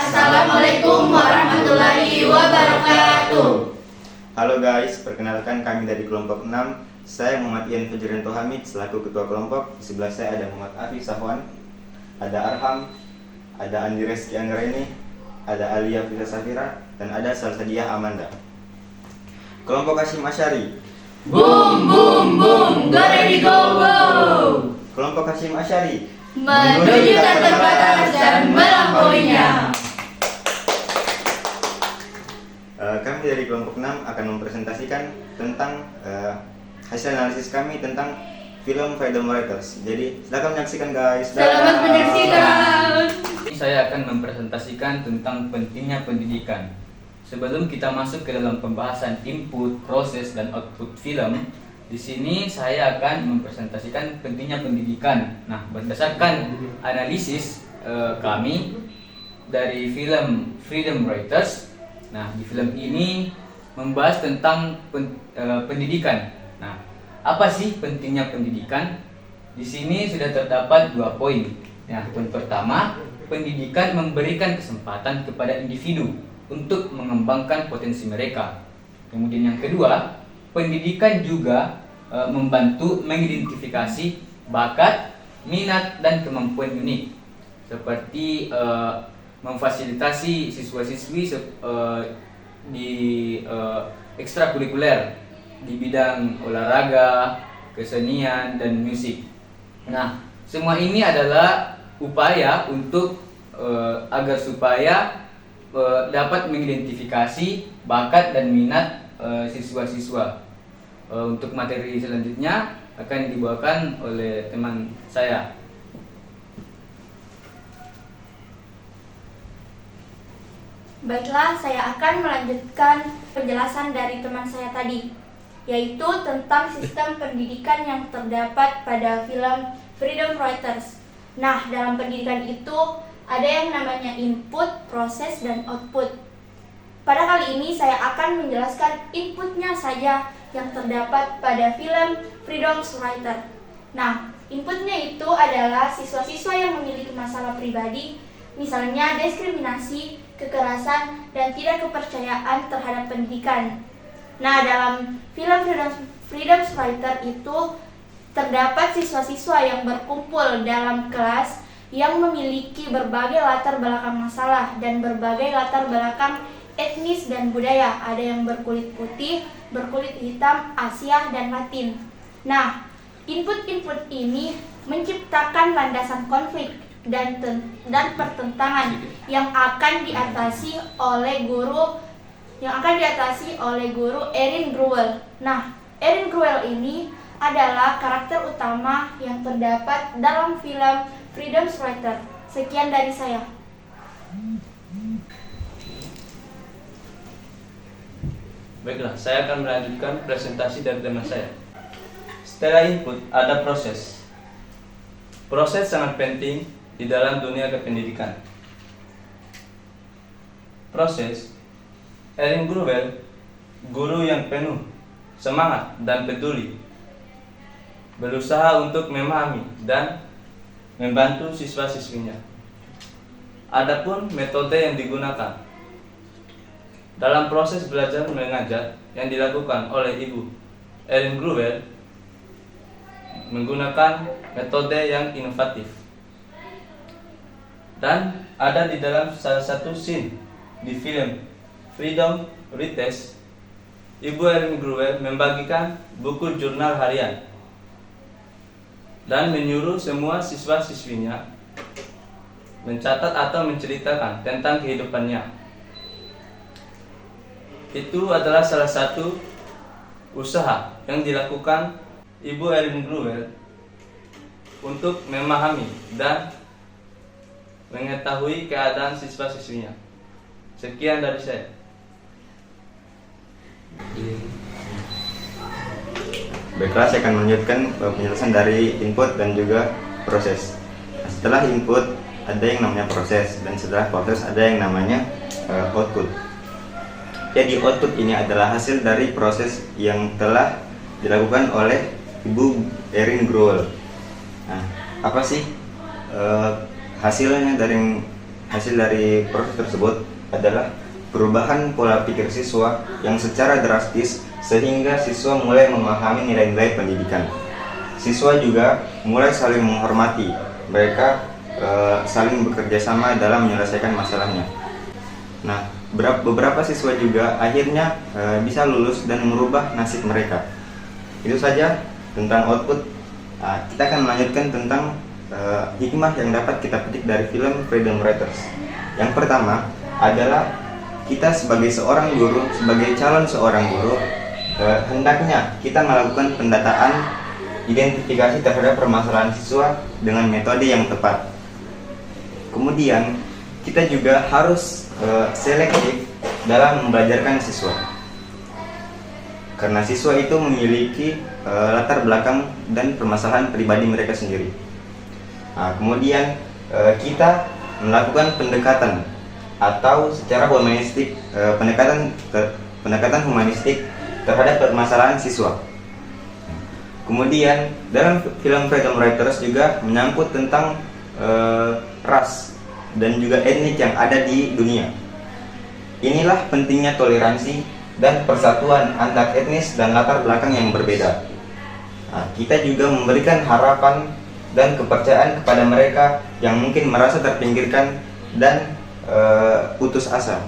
Assalamualaikum warahmatullahi wabarakatuh. Halo guys, perkenalkan kami dari kelompok 6. Saya Muhammad Ian Fajrianto Hamid selaku ketua kelompok. Di sebelah saya ada Muhammad Afi Safwan, ada Arham, ada Andi Reski Anggraini, ada Alia Fisa Safira, dan ada Salsadia Amanda. Kelompok Hashim Asyari. Boom boom boom, go ready go go. Kelompok Hashim Asyari Menuju tak terbatas dan melampauinya. Kami dari kelompok 6 akan mempresentasikan tentang hasil analisis kami tentang film Freedom Writers. Jadi silakan menyaksikan guys. Selamat menyaksikan. Saya akan mempresentasikan tentang pentingnya pendidikan. Sebelum kita masuk ke dalam pembahasan input, proses, dan output film, di sini saya akan mempresentasikan pentingnya pendidikan. Nah, berdasarkan analisis kami dari film Freedom Writers, nah di film ini membahas tentang pendidikan. Nah, apa sih pentingnya pendidikan? Di sini sudah terdapat 2 poin. Nah, poin pertama, pendidikan memberikan kesempatan kepada individu untuk mengembangkan potensi mereka. Kemudian yang kedua, pendidikan juga membantu mengidentifikasi bakat, minat, dan kemampuan unik, seperti memfasilitasi siswa-siswi di ekstrakurikuler di bidang olahraga, kesenian, dan musik. Nah, semua ini adalah upaya untuk agar supaya dapat mengidentifikasi bakat dan minat siswa-siswa. Untuk materi selanjutnya akan dibawakan oleh teman saya. Baiklah, saya akan melanjutkan penjelasan dari teman saya tadi, yaitu tentang sistem pendidikan yang terdapat pada film Freedom Writers. Nah, dalam pendidikan itu ada yang namanya input, proses, dan output. Pada kali ini saya akan menjelaskan inputnya saja yang terdapat pada film Freedom Writers. Nah, inputnya itu adalah siswa-siswa yang memiliki masalah pribadi, misalnya diskriminasi, kekerasan, dan tidak kepercayaan terhadap pendidikan. Nah, dalam film Freedom Writers itu terdapat siswa-siswa yang berkumpul dalam kelas yang memiliki berbagai latar belakang masalah dan berbagai latar belakang etnis dan budaya. Ada yang berkulit putih, berkulit hitam, Asia, dan Latin. Nah, input-input ini menciptakan landasan konflik dan pertentangan yang akan diatasi oleh guru Erin Gruwell. Nah, Erin Gruwell ini adalah karakter utama yang terdapat dalam film Freedom Writers. Sekian dari saya. Baiklah, saya akan melanjutkan presentasi dari teman saya. Setelah input, ada proses. Proses sangat penting di dalam dunia kependidikan. Proses, Erin Gruwell, guru yang penuh semangat dan peduli, berusaha untuk memahami dan membantu siswa-siswinya. Adapun metode yang digunakan dalam proses belajar mengajar yang dilakukan oleh Ibu Erin Gruwell menggunakan metode yang inovatif. Dan ada di dalam salah satu scene di film Freedom Writers, Ibu Erin Gruwell membagikan buku jurnal harian dan menyuruh semua siswa-siswinya mencatat atau menceritakan tentang kehidupannya. Itu adalah salah satu usaha yang dilakukan Ibu Erin Gruwell untuk memahami dan mengetahui keadaan siswa-siswinya. Sekian dari saya. Baiklah, saya akan melanjutkan penjelasan dari input dan juga proses. Setelah input ada yang namanya proses, dan setelah proses ada yang namanya output. Jadi output ini adalah hasil dari proses yang telah dilakukan oleh Ibu Erin Gruwell. Nah, apa sih hasilnya dari hasil dari proses tersebut adalah perubahan pola pikir siswa yang secara drastis sehingga siswa mulai memahami nilai-nilai pendidikan. Siswa juga mulai saling menghormati, mereka saling bekerja sama dalam menyelesaikan masalahnya. Nah, beberapa siswa juga akhirnya bisa lulus dan merubah nasib mereka. Itu saja tentang output. Kita akan melanjutkan tentang hikmah yang dapat kita petik dari film Freedom Writers. Yang pertama adalah kita sebagai seorang guru, sebagai calon seorang guru, hendaknya kita melakukan pendataan, identifikasi terhadap permasalahan siswa dengan metode yang tepat. Kemudian kita juga harus selektif dalam membelajarkan siswa, karena siswa itu memiliki latar belakang dan permasalahan pribadi mereka sendiri. Kemudian kita melakukan pendekatan atau secara humanistik, pendekatan humanistik terhadap permasalahan siswa. Kemudian dalam film Freedom Writers juga menyangkut tentang ras dan juga etnik yang ada di dunia. Inilah pentingnya toleransi dan persatuan antar etnis dan latar belakang yang berbeda. Kita juga memberikan harapan dan kepercayaan kepada mereka yang mungkin merasa terpinggirkan dan putus asa.